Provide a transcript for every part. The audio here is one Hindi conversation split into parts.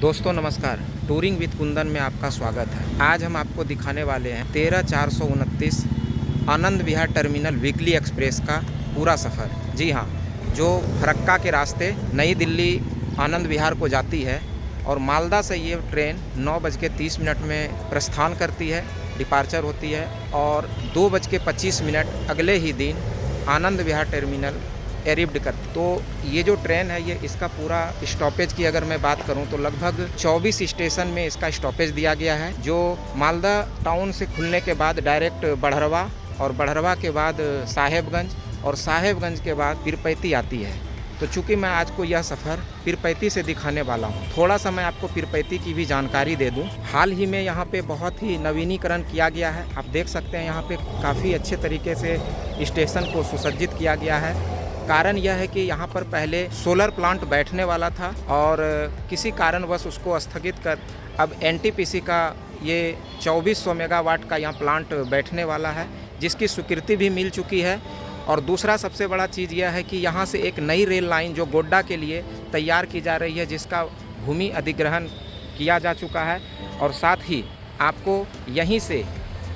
दोस्तों नमस्कार। टूरिंग विद कुंदन में आपका स्वागत है। आज हम आपको दिखाने वाले हैं 13/429 Anand Vihar terminal weekly express का पूरा सफ़र। जी हाँ, जो फरक्का के रास्ते नई दिल्ली आनंद विहार को जाती है और मालदा से ये ट्रेन 9:30 में प्रस्थान करती है, डिपार्चर होती है और 2:25 अगले ही दिन आनंद विहार टर्मिनल एरिव्ड कर। तो ये जो ट्रेन है, ये इसका पूरा स्टॉपेज की अगर मैं बात करूं तो लगभग 24 स्टेशन में इसका स्टॉपेज दिया गया है। जो मालदा टाउन से खुलने के बाद डायरेक्ट बढ़रवा और बढ़रवा के बाद साहेबगंज और साहेबगंज के बाद पीरपैती आती है। तो चूँकि मैं आज को यह सफ़र पीरपैती से दिखाने वाला हूँ, थोड़ा सा मैं आपको पीरपैती की भी जानकारी दे दूँ। हाल ही में यहाँ पे बहुत ही नवीनीकरण किया गया है। आप देख सकते हैं यहाँ पे काफ़ी अच्छे तरीके से स्टेशन को सुसज्जित किया गया है। कारण यह है कि यहाँ पर पहले सोलर प्लांट बैठने वाला था और किसी कारणवश उसको स्थगित कर अब एनटीपीसी का ये 2400 मेगावाट का यहाँ प्लांट बैठने वाला है, जिसकी स्वीकृति भी मिल चुकी है। और दूसरा सबसे बड़ा चीज़ यह है कि यहाँ से एक नई रेल लाइन जो गोड्डा के लिए तैयार की जा रही है, जिसका भूमि अधिग्रहण किया जा चुका है। और साथ ही आपको यहीं से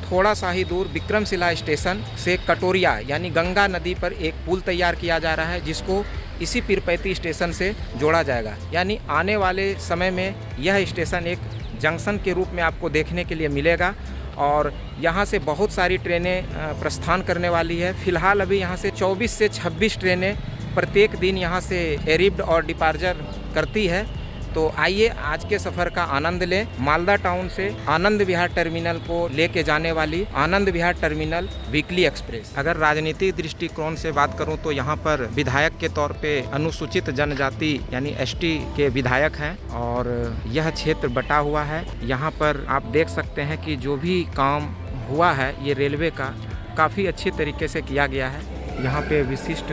थोड़ा सा ही दूर विक्रमशिला स्टेशन से कटोरिया यानी गंगा नदी पर एक पुल तैयार किया जा रहा है, जिसको इसी पीरपैती स्टेशन से जोड़ा जाएगा। यानी आने वाले समय में यह स्टेशन एक जंक्शन के रूप में आपको देखने के लिए मिलेगा और यहाँ से बहुत सारी ट्रेनें प्रस्थान करने वाली है। फ़िलहाल अभी यहाँ से 24 से 26 ट्रेनें प्रत्येक दिन यहाँ से एरिव्ड और डिपार्चर करती है। तो आइए आज के सफ़र का आनंद लें। मालदा टाउन से आनंद विहार टर्मिनल को लेके जाने वाली Anand Vihar terminal weekly express. अगर राजनीतिक दृष्टिकोण से बात करूं तो यहाँ पर विधायक के तौर पे अनुसूचित जनजाति यानी एसटी के विधायक हैं और यह क्षेत्र बटा हुआ है। यहाँ पर आप देख सकते हैं कि जो भी काम हुआ है ये रेलवे का काफ़ी अच्छे तरीके से किया गया है। यहाँ पे विशिष्ट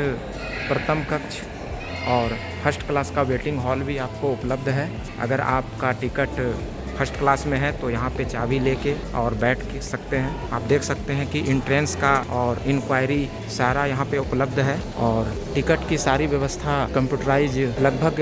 प्रथम कक्ष और फर्स्ट क्लास का वेटिंग हॉल भी आपको उपलब्ध है। अगर आपका टिकट फर्स्ट क्लास में है तो यहाँ पे चाबी लेके और बैठ के सकते हैं। आप देख सकते हैं कि इंट्रेंस का और इंक्वायरी सारा यहाँ पे उपलब्ध है और टिकट की सारी व्यवस्था कंप्यूटराइज, लगभग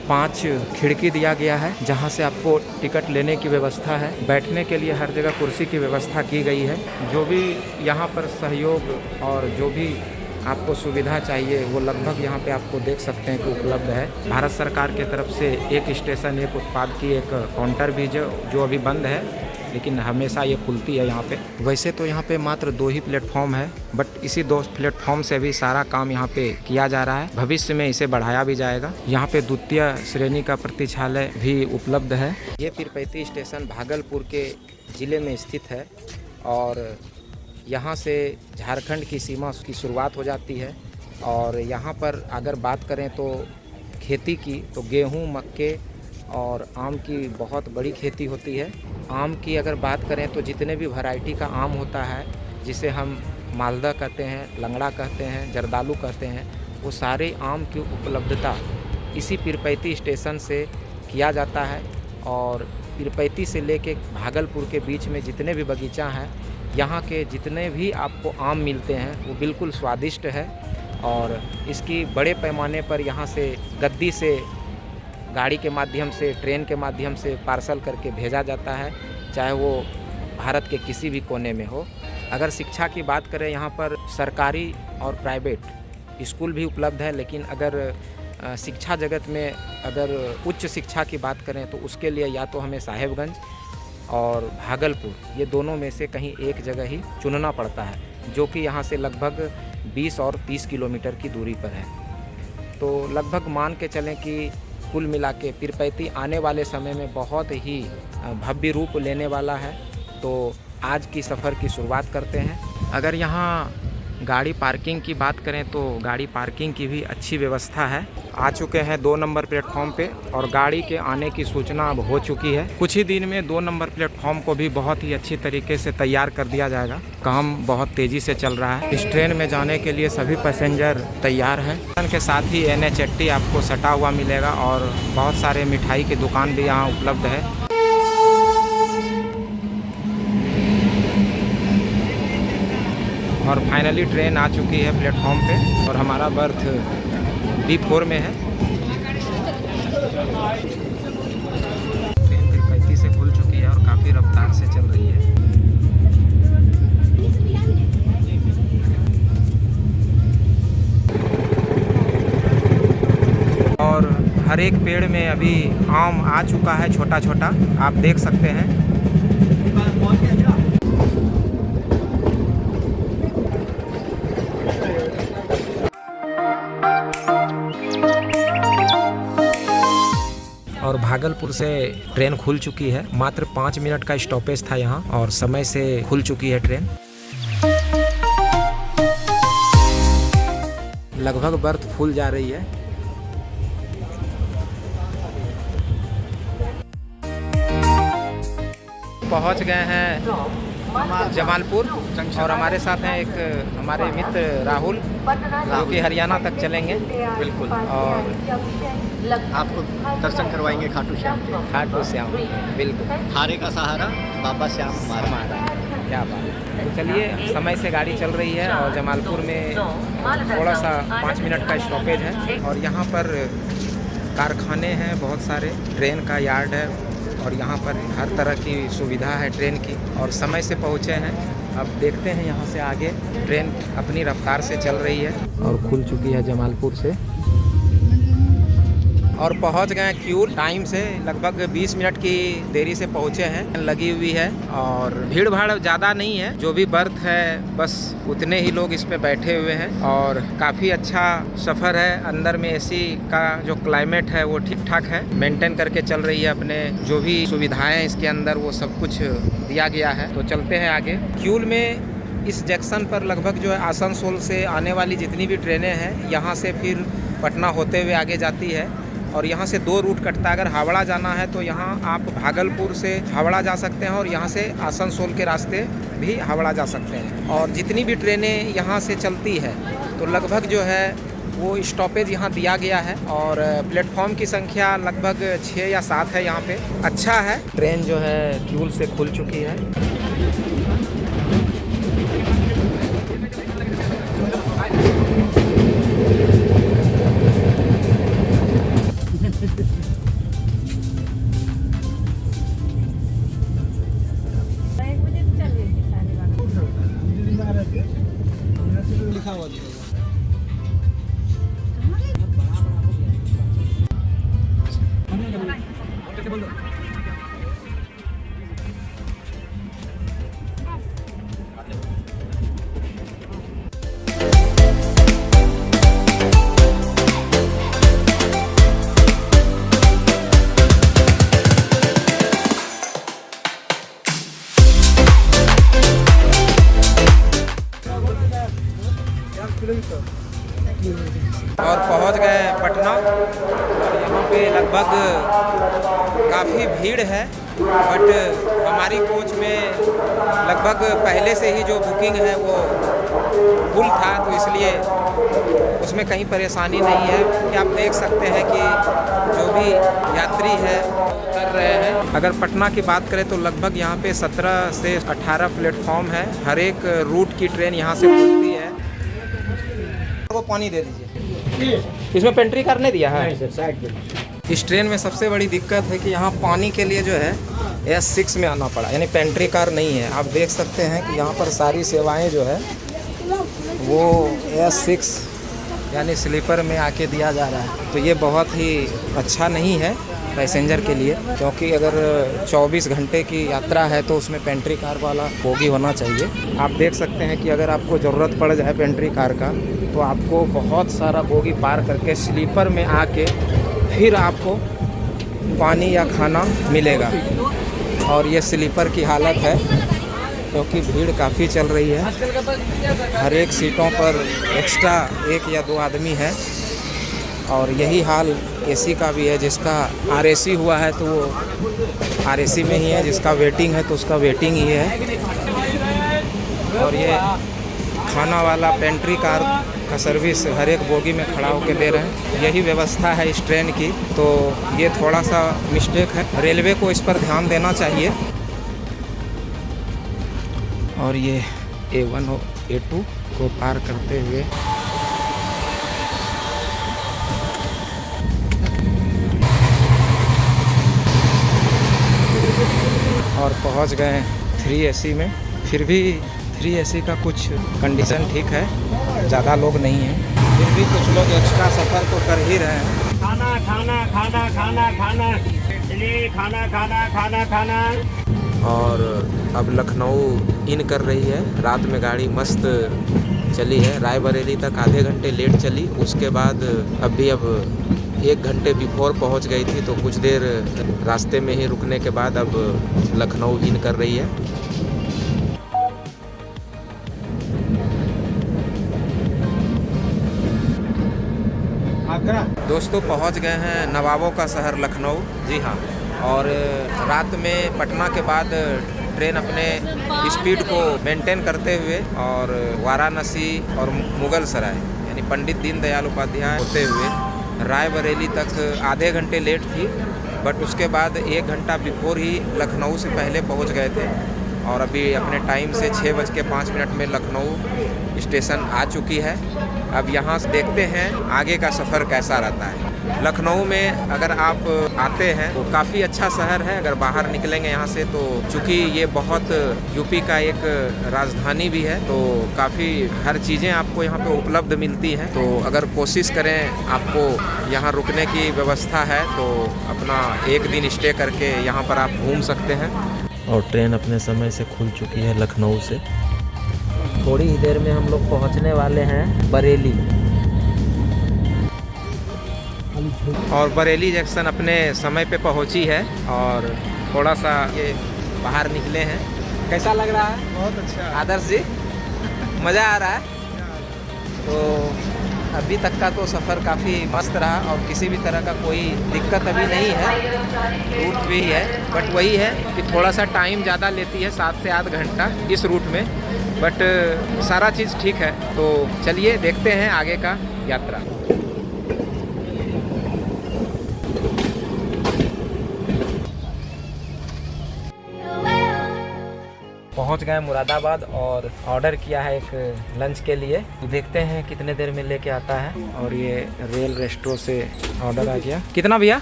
5 खिड़की दिया गया है जहाँ से आपको टिकट लेने की व्यवस्था है। बैठने के लिए हर जगह कुर्सी की व्यवस्था की गई है। जो भी यहाँ पर सहयोग और जो भी आपको सुविधा चाहिए वो लगभग यहाँ पे आपको देख सकते हैं कि उपलब्ध है। भारत सरकार के तरफ से एक स्टेशन एक उत्पाद की एक काउंटर भी जो अभी बंद है, लेकिन हमेशा ये खुलती है यहाँ पे। वैसे तो यहाँ पे मात्र 2 ही प्लेटफॉर्म है, बट इसी 2 प्लेटफॉर्म से भी सारा काम यहाँ पे किया जा रहा है। भविष्य में इसे बढ़ाया भी जाएगा। यहाँ पे द्वितीय श्रेणी का प्रतीक्षालय भी उपलब्ध है। ये पीरपैती स्टेशन भागलपुर के ज़िले में स्थित है और यहाँ से झारखंड की सीमा की शुरुआत हो जाती है। और यहाँ पर अगर बात करें तो खेती की, तो गेहूँ, मक्के और आम की बहुत बड़ी खेती होती है। आम की अगर बात करें तो जितने भी वैरायटी का आम होता है, जिसे हम मालदा कहते हैं, लंगड़ा कहते हैं, जर्दालू कहते हैं, वो सारे आम की उपलब्धता इसी पीरपैती स्टेशन से किया जाता है। और पीरपैती से लेके भागलपुर के बीच में जितने भी बगीचा हैं, यहाँ के जितने भी आपको आम मिलते हैं वो बिल्कुल स्वादिष्ट है। और इसकी बड़े पैमाने पर यहाँ से गद्दी से गाड़ी के माध्यम से, ट्रेन के माध्यम से पार्सल करके भेजा जाता है, चाहे वो भारत के किसी भी कोने में हो। अगर शिक्षा की बात करें, यहाँ पर सरकारी और प्राइवेट स्कूल भी उपलब्ध है, लेकिन अगर शिक्षा जगत में अगर उच्च शिक्षा की बात करें तो उसके लिए या तो हमें साहेबगंज और भागलपुर, ये दोनों में से कहीं एक जगह ही चुनना पड़ता है, जो कि यहाँ से लगभग 20 और 30 किलोमीटर की दूरी पर है। तो लगभग मान के चलें कि कुल मिला के पीरपैती आने वाले समय में बहुत ही भव्य रूप लेने वाला है। तो आज की सफ़र की शुरुआत करते हैं। अगर यहाँ गाड़ी पार्किंग की बात करें तो गाड़ी पार्किंग की भी अच्छी व्यवस्था है। आ चुके हैं 2 नंबर प्लेटफॉर्म पे और गाड़ी के आने की सूचना अब हो चुकी है। कुछ ही दिन में 2 नंबर प्लेटफॉर्म को भी बहुत ही अच्छी तरीके से तैयार कर दिया जाएगा। काम बहुत तेज़ी से चल रहा है। इस ट्रेन में जाने के लिए सभी पैसेंजर तैयार हैं। ट्रेन के साथ ही NH80 आपको सटा हुआ मिलेगा और बहुत सारे मिठाई की दुकान भी यहाँ उपलब्ध है। और फाइनली ट्रेन आ चुकी है प्लेटफॉर्म पे और हमारा बर्थ B4 में है। हर एक पेड़ में अभी आम आ चुका है, छोटा छोटा आप देख सकते हैं। और भागलपुर से ट्रेन खुल चुकी है। मात्र 5 मिनट का स्टॉपेज था यहाँ और समय से खुल चुकी है ट्रेन। लगभग बर्थ फुल जा रही है। पहुँच गए हैं जमालपुर और हमारे साथ हैं एक हमारे मित्र राहुल, जो कि हरियाणा तक चलेंगे। बिल्कुल। और आपको दर्शन करवाएंगे खाटू श्याम के। खाटू श्याम, बिल्कुल। हारे का सहारा बाबा श्याम हमारा, क्या बात है। तो चलिए, समय से गाड़ी चल रही है और जमालपुर में थोड़ा सा 5 मिनट का स्टॉपेज है। और यहाँ पर कारखाने हैं बहुत सारे, ट्रेन का यार्ड है और यहाँ पर हर तरह की सुविधा है ट्रेन की। और समय से पहुँचे हैं। अब देखते हैं यहाँ से आगे। ट्रेन अपनी रफ्तार से चल रही है और खुल चुकी है जमालपुर से। और पहुँच गए क्यूल टाइम से, लगभग 20 मिनट की देरी से पहुँचे हैं। लगी हुई है और भीड़ भाड़ ज़्यादा नहीं है। जो भी बर्थ है बस उतने ही लोग इस पे बैठे हुए हैं। और काफ़ी अच्छा सफ़र है। अंदर में एसी का जो क्लाइमेट है वो ठीक ठाक है, मेंटेन करके चल रही है। अपने जो भी सुविधाएं हैं इसके अंदर वो सब कुछ दिया गया है। तो चलते हैं आगे। क्यूल में इस जंक्शन पर लगभग जो है आसनसोल से आने वाली जितनी भी ट्रेनें हैं यहाँ से फिर पटना होते हुए आगे जाती है। और यहाँ से 2 रूट कटता है। अगर हावड़ा जाना है तो यहाँ आप भागलपुर से हावड़ा जा सकते हैं और यहाँ से आसनसोल के रास्ते भी हावड़ा जा सकते हैं। और जितनी भी ट्रेनें यहाँ से चलती है तो लगभग जो है वो स्टॉपेज यहाँ दिया गया है। और प्लेटफॉर्म की संख्या लगभग 6 या 7 है यहाँ पे। अच्छा है। ट्रेन जो है क्यूल से खुल चुकी है। और पहुंच गए पटना। और यहाँ पे लगभग काफ़ी भीड़ है, बट हमारी कोच में लगभग पहले से ही जो बुकिंग है वो फुल था, तो इसलिए उसमें कहीं परेशानी नहीं है। कि आप देख सकते हैं कि जो भी यात्री है उतर रहे हैं। अगर पटना की बात करें तो लगभग यहाँ पे 17 से 18 प्लेटफॉर्म है। हर एक रूट की ट्रेन यहाँ से खुलती है। वो पानी दे दीजिए। इसमें पेंट्री करने दिया है? नहीं सर, साइड पे। इस ट्रेन में सबसे बड़ी दिक्कत है कि यहाँ पानी के लिए जो है S6 में आना पड़ा, यानी पेंट्री कार नहीं है। आप देख सकते हैं कि यहाँ पर सारी सेवाएं जो है वो S6 यानी स्लीपर में आके दिया जा रहा है। तो ये बहुत ही अच्छा नहीं है पैसेंजर के लिए, क्योंकि अगर 24 घंटे की यात्रा है तो उसमें पेंट्री कार वाला बोगी होना चाहिए। आप देख सकते हैं कि अगर आपको ज़रूरत पड़ जाए पेंट्री कार का तो आपको बहुत सारा बोगी पार करके स्लीपर में आके फिर आपको पानी या खाना मिलेगा। और ये स्लीपर की हालत है क्योंकि भीड़ काफ़ी चल रही है। हर एक सीटों पर एक्स्ट्रा 1 या 2 आदमी है। और यही हाल एसी का भी है। जिसका RAC हुआ है तो वो RAC में ही है, जिसका वेटिंग है तो उसका वेटिंग ही है। और ये खाना वाला पेंट्री कार का सर्विस हर एक बोगी में खड़ा होकर दे रहे हैं। यही व्यवस्था है इस ट्रेन की। तो ये थोड़ा सा मिस्टेक है, रेलवे को इस पर ध्यान देना चाहिए। और ये A1 और A2 को पार करते हुए और पहुंच गए 3AC में। फिर भी 3AC का कुछ कंडीशन ठीक है, ज़्यादा लोग नहीं हैं, फिर भी कुछ लोग एक्स्ट्रा सफ़र तो कर ही रहे हैं। खाना खाना खाना खाना, चलिए खाना खाना खाना खाना। और अब लखनऊ इन कर रही है। रात में गाड़ी मस्त चली है, रायबरेली तक आधे घंटे लेट चली, उसके बाद अब 1 घंटे बिफोर पहुंच गई थी, तो कुछ देर रास्ते में ही रुकने के बाद अब लखनऊ इन कर रही है। दोस्तों पहुंच गए हैं नवाबों का शहर लखनऊ। जी हाँ, और रात में पटना के बाद ट्रेन अपने स्पीड को मेंटेन करते हुए और वाराणसी और मुगल सराय यानी पंडित दीनदयाल उपाध्याय होते हुए रायबरेली तक आधे घंटे लेट थी, बट उसके बाद 1 घंटा बिफोर ही लखनऊ से पहले पहुंच गए थे। और अभी अपने टाइम से 6:05 में लखनऊ स्टेशन आ चुकी है। अब यहाँ से देखते हैं आगे का सफ़र कैसा रहता है। लखनऊ में अगर आप आते हैं तो काफ़ी अच्छा शहर है। अगर बाहर निकलेंगे यहाँ से तो चूँकि ये बहुत यूपी का एक राजधानी भी है, तो काफ़ी हर चीज़ें आपको यहाँ पे उपलब्ध मिलती हैं। तो अगर कोशिश करें आपको यहाँ रुकने की व्यवस्था है तो अपना 1 दिन स्टे करके यहाँ पर आप घूम सकते हैं। और ट्रेन अपने समय से खुल चुकी है लखनऊ से। थोड़ी ही देर में हम लोग पहुँचने वाले हैं बरेली। और बरेली जंक्शन अपने समय पे पहुंची है और थोड़ा सा ये बाहर निकले हैं। कैसा लग रहा है? बहुत अच्छा। आदर्श जी, मज़ा आ रहा है? तो अभी तक का तो सफ़र काफ़ी मस्त रहा और किसी भी तरह का कोई दिक्कत अभी नहीं है। रूट भी है, बट वही है कि थोड़ा सा टाइम ज़्यादा लेती है, 7 से 8 घंटा इस रूट में, बट सारा चीज़ ठीक है। तो चलिए देखते हैं आगे का यात्रा। पहुंच गए मुरादाबाद और ऑर्डर किया है एक लंच के लिए। तो देखते हैं कितने देर में लेके आता है। और ये रेल रेस्टोरेंट से ऑर्डर आ गया। कितना भैया?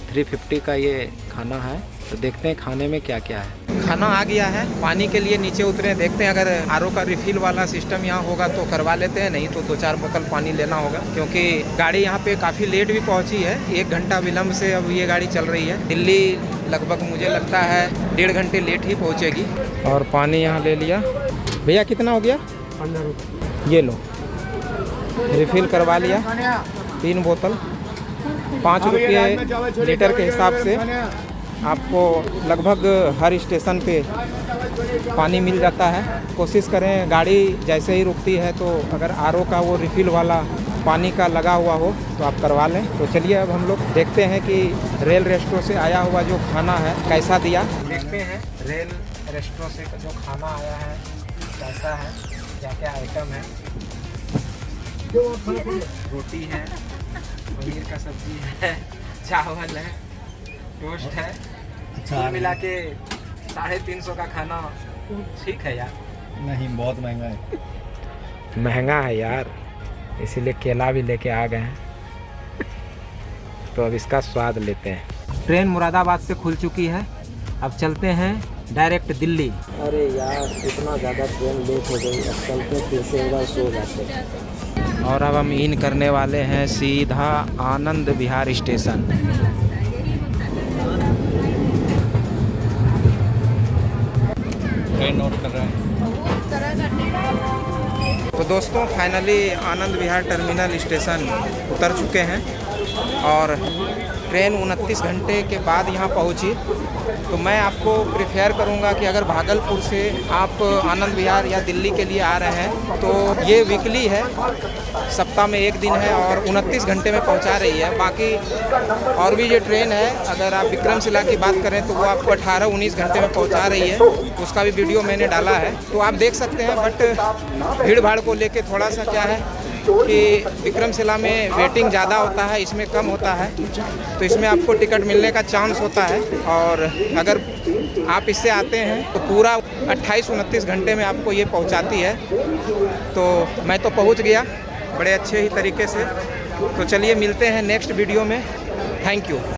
350 का ये खाना है। तो देखते हैं खाने में क्या क्या है। खाना आ गया है। पानी के लिए नीचे उतरे, देखते हैं अगर आरओ का रिफिल वाला सिस्टम यहाँ होगा तो करवा लेते हैं, नहीं तो 2-4 बोतल पानी लेना होगा, क्योंकि गाड़ी यहाँ पे काफ़ी लेट भी पहुँची है। 1 घंटा विलम्ब से अब ये गाड़ी चल रही है। दिल्ली लगभग मुझे लगता है 1.5 घंटे लेट ही पहुँचेगी। और पानी यहाँ ले लिया। भैया कितना हो गया? 15 रुपये। ये लो, रिफिल करवा लिया 3 बोतल। 5 रुपये लीटर के हिसाब से आपको लगभग हर स्टेशन पे पानी मिल जाता है। कोशिश करें गाड़ी जैसे ही रुकती है तो अगर आरओ का वो रिफिल वाला पानी का लगा हुआ हो तो आप करवा लें। तो चलिए अब हम लोग देखते हैं कि रेल रेस्टोरेंट से आया हुआ जो खाना है कैसा दिया। देखते हैं रेल रेस्टोरेंट से जो खाना आया है कैसा है, क्या क्या आइटम है। रोटी है, पनीर का सब्जी है, चावल है, टोस्ट है। अच्छा, मिला के 350 का खाना ठीक है यार? नहीं, बहुत महंगा है। महंगा है यार, इसीलिए केला भी लेके आ गए हैं। तो अब इसका स्वाद लेते हैं। ट्रेन मुरादाबाद से खुल चुकी है। अब चलते हैं डायरेक्ट दिल्ली। अरे यार इतना ज़्यादा ट्रेन लेट हो गई, अब चलते फिर से एक बार सो जाते। और अब हम इन करने वाले हैं सीधा Anand Vihar station. Train note कर रहे हैं। तो दोस्तों finally Anand Vihar terminal station उतर चुके हैं और ट्रेन 29 घंटे के बाद यहाँ पहुँची। तो मैं आपको प्रेफर करूँगा कि अगर भागलपुर से आप आनंद विहार या दिल्ली के लिए आ रहे हैं तो ये वीकली है, सप्ताह में 1 दिन है और 29 घंटे में पहुँचा रही है। बाकी और भी ये ट्रेन है, अगर आप विक्रमशिला की बात करें तो वो आपको 18-19 घंटे में पहुँचा रही है। उसका भी वीडियो मैंने डाला है, तो आप देख सकते हैं। बट भीड़ भाड़ को लेके थोड़ा सा क्या है कि विक्रमशिला में वेटिंग ज़्यादा होता है, इसमें कम होता है। तो इसमें आपको टिकट मिलने का चांस होता है। और अगर आप इससे आते हैं तो पूरा 28-29 घंटे में आपको ये पहुंचाती है। तो मैं तो पहुंच गया बड़े अच्छे ही तरीके से। तो चलिए मिलते हैं नेक्स्ट वीडियो में। Thank you.